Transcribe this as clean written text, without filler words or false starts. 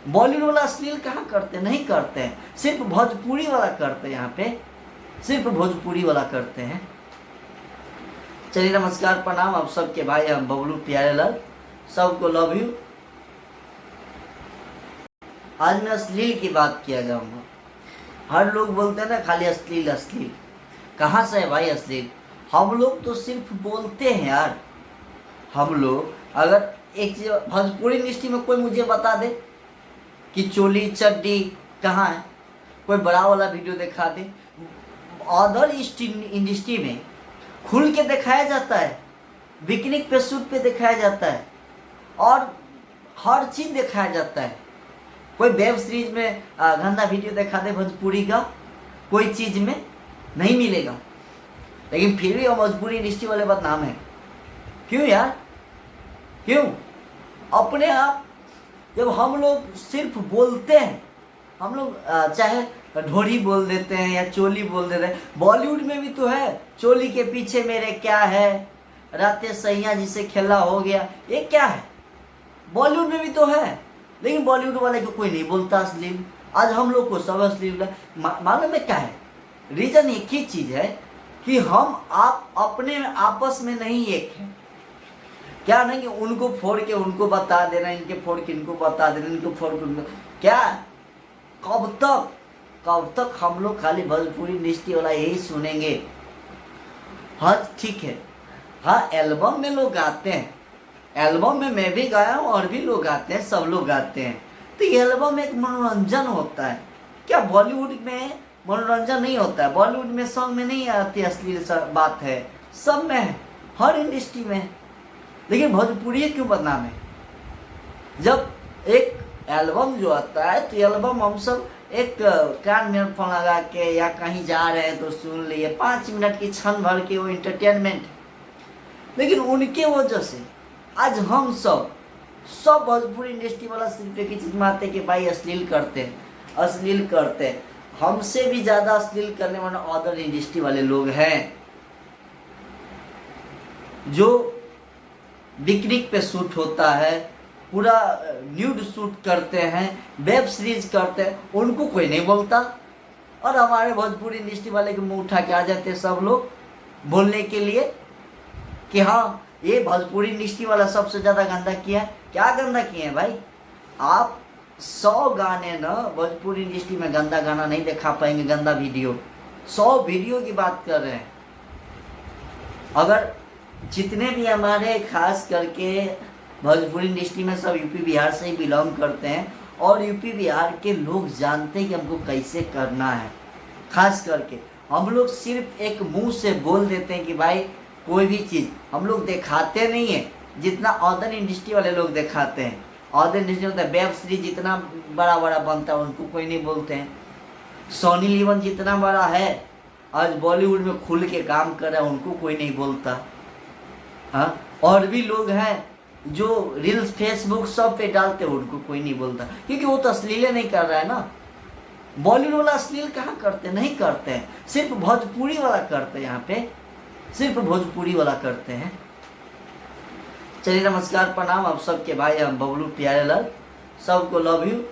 बॉलीवुड वाला अश्लील कहाँ करते, नहीं करते हैं, सिर्फ भोजपुरी वाला करते हैं, यहाँ पे सिर्फ भोजपुरी वाला करते हैं। चलिए नमस्कार प्रणाम आप सबके भाई, हम बबलू प्यारे लाल, सबको लव यू। आज मैं अश्लील की बात किया जाऊंगा। हर लोग बोलते हैं ना खाली अश्लील अश्लील, कहाँ से है भाई अश्लील? हम लोग तो सिर्फ बोलते हैं यार। हम लोग अगर एक चीज भोजपुरी इंडस्ट्री में कोई मुझे बता दे कि चोली चड्डी कहाँ है, कोई बड़ा वाला वीडियो दिखा दे। अदर इंडस्ट्री में खुल के दिखाया जाता है, पिकनिक पे शूट पे दिखाया जाता है और हर चीज़ दिखाया जाता है। कोई वेब सीरीज में गंदा वीडियो दिखा दे भोजपुरी का, कोई चीज़ में नहीं मिलेगा, लेकिन फिर भी भोजपुरी इंडस्ट्री वाले बदनाम है। क्यों यार, क्यों? अपने आप जब हम लोग सिर्फ बोलते हैं, हम लोग चाहे ढोरी बोल देते हैं या चोली बोल देते हैं। बॉलीवुड में भी तो है, चोली के पीछे मेरे क्या है, रातें सैया जिसे खेला हो गया, ये क्या है? बॉलीवुड में भी तो है, लेकिन बॉलीवुड वाले को कोई नहीं बोलता अश्लील। आज हम लोग को सब अश्लील मालूम है क्या है? रीजन एक ही चीज़ है कि हम आप अपने आपस में नहीं एक है। क्या नहीं कि उनको फोड़ के उनको बता देना, इनके फोड़ के इनको बता देना, इनको फोड़ के उनको, क्या कब तक हम लोग खाली भोजपुरी इंडस्ट्री वाला यही सुनेंगे? हाँ ठीक है, हाँ एल्बम में लोग गाते हैं, एल्बम में मैं भी गाया हूँ और भी लोग गाते हैं, सब लोग गाते हैं, तो ये एल्बम एक मनोरंजन होता है। क्या बॉलीवुड में मनोरंजन नहीं होता है? बॉलीवुड में सॉन्ग में नहीं आती असली बात है, सब में है, हर इंडस्ट्री में है, लेकिन भोजपुरी क्यों बदनाम है? जब एक एल्बम जो आता है तो एल्बम हम सब एक कान में फोन लगा के या कहीं जा रहे हैं तो सुन लिए, 5 मिनट की क्षण भर के वो इंटरटेनमेंट। लेकिन उनके वजह से आज हम सब भोजपुरी इंडस्ट्री वाला सिर्फ एक ही चीज मानते कि भाई अश्लील करते हैं, अश्लील करते हैं। हमसे भी ज़्यादा अश्लील करने वाले अदर इंडस्ट्री वाले लोग हैं, जो पिकनिक पे शूट होता है, पूरा न्यूड शूट करते हैं, वेब सीरीज करते हैं, उनको कोई नहीं बोलता। और हमारे भोजपुरी इंडस्ट्री वाले के मुंह उठा के आ जाते हैं सब लोग बोलने के लिए कि हाँ ये भोजपुरी इंडस्ट्री वाला सबसे ज़्यादा गंदा किया है। क्या गंदा किए हैं भाई? आप 100 गाने ना भोजपुरी इंडस्ट्री में गंदा गाना नहीं दिखा पाएंगे, गंदा वीडियो 100 वीडियो की बात कर रहे हैं। अगर जितने भी हमारे खास करके भोजपुरी इंडस्ट्री में सब यूपी बिहार से ही बिलोंग करते हैं और यूपी बिहार के लोग जानते हैं कि हमको कैसे करना है। खास करके हम लोग सिर्फ एक मुंह से बोल देते हैं कि भाई कोई भी चीज़ हम लोग दिखाते नहीं है जितना अदर इंडस्ट्री वाले लोग दिखाते हैं। अदर इंडस्ट्री होता है वेब सीरीज जितना बड़ा बड़ा बनता है उनको कोई नहीं बोलते हैं। सोनी लिवन जितना बड़ा है आज बॉलीवुड में खुल के काम कर रहा है, उनको कोई नहीं बोलता। हाँ, और भी लोग हैं जो रील्स फेसबुक सब पे डालते हैं, उनको कोई नहीं बोलता, क्योंकि वो तो अश्लील नहीं कर रहा है ना। बॉलीवुड वाला अश्लील कहाँ करते, नहीं करते हैं, सिर्फ भोजपुरी वाला करते हैं, यहाँ पे सिर्फ भोजपुरी वाला करते हैं। चलिए नमस्कार प्रणाम आप सबके भाई, हम बबलू प्यारे लाल, सबको लव यू।